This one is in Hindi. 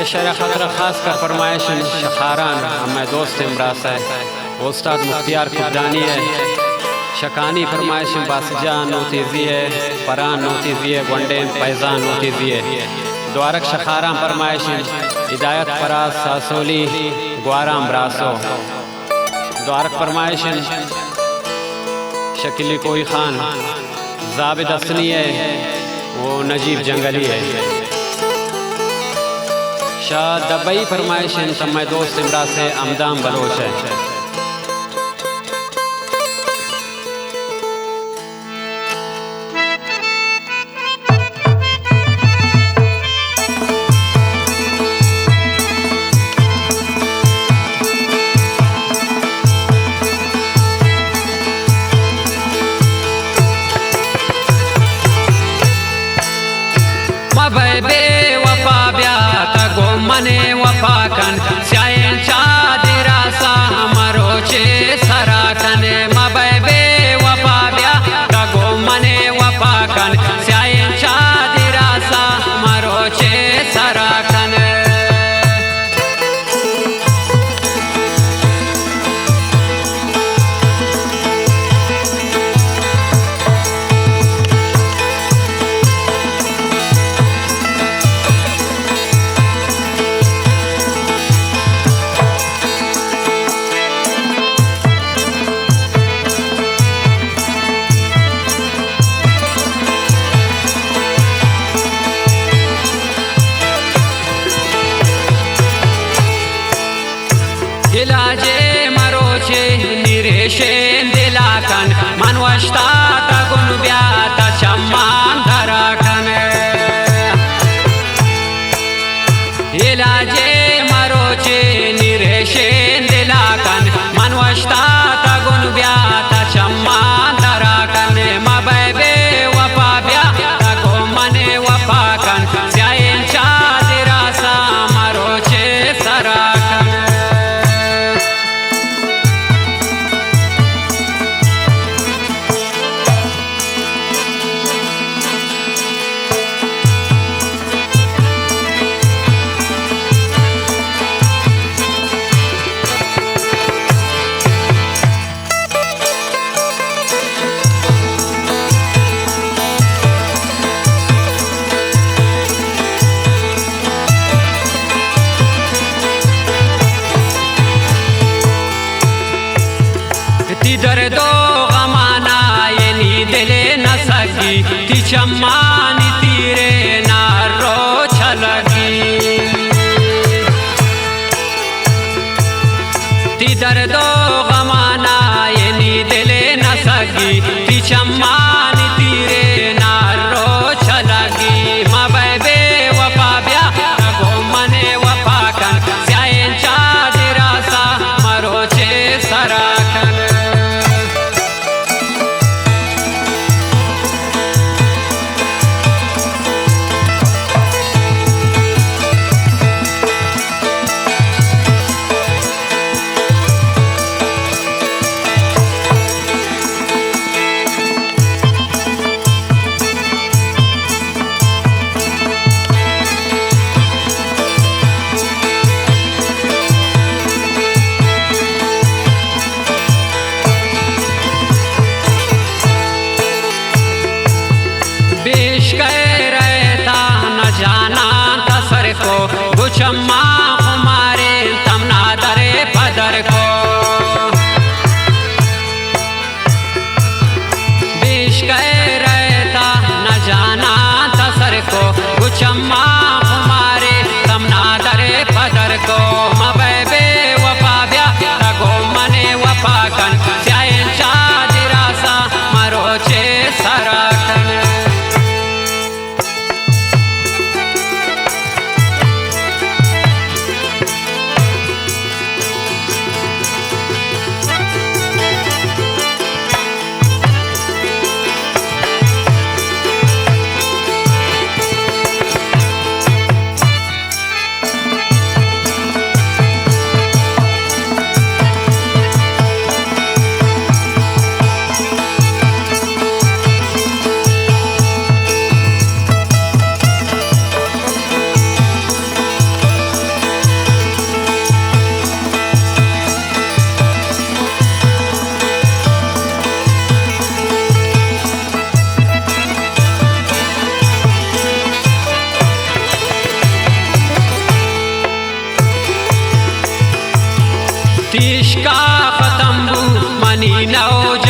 ये शर खतरा खास का फरमाइश शखारान मैं दोस्त इमरास है उस्ताद मुख्तियार खुदानी है शकानी फरमाइश बासजान नोतीजी है परान नोतीजी है वनडे पैजान नोतीजी है द्वारक शखारान फरमाइश हिदायत फराज सासोली ग्वाराम ब्रासो द्वारक फरमाइश शकीली कोई खान जाबिद असनी है वो नजीब जंगली है शाह दबई फरमाइश मैं दोस्त इमरा से अमदाम बलोच है मने वफाकन स्यायन चादिरा सा मरोचे सराकन मबे वफा ब्या गो मने वफाकन स्यायन चादिरा सा मरोचे सराकन इलाजे मरोचे निरेशेन दिलाकन मनवष्टा तगुन ब्याता चम्मान धराकन इलाजे मरोचे निरेशेन दिलाकन मनवष्टा तगुन ब्याता चम्मान धराकन मबे वफा ब्या तगो मने वफाकन स्यायन चादिरा सा मरोचे सराकन दर दो गमाना ये नी दिले न सकी ती चम्मानी तीरे नारो छलगी ती दर दो गमाना ये नी दिले न सकी ती चम्मानी तीरे नारो छलगी मबे वफा ब्या गो मने वफा कन स्यायन चादिरा सा मरोचे सराकन जाना तसर को गुचम्मा हमारे तमना दरे पदर को बीश कह रहता न जाना तसर को गुचम्मा हमारे तमना दरे पदर को मबे वफा ब्या तगो मने वफा कन स्यायन चादिरा सा मरोचे सराकन मनी नौ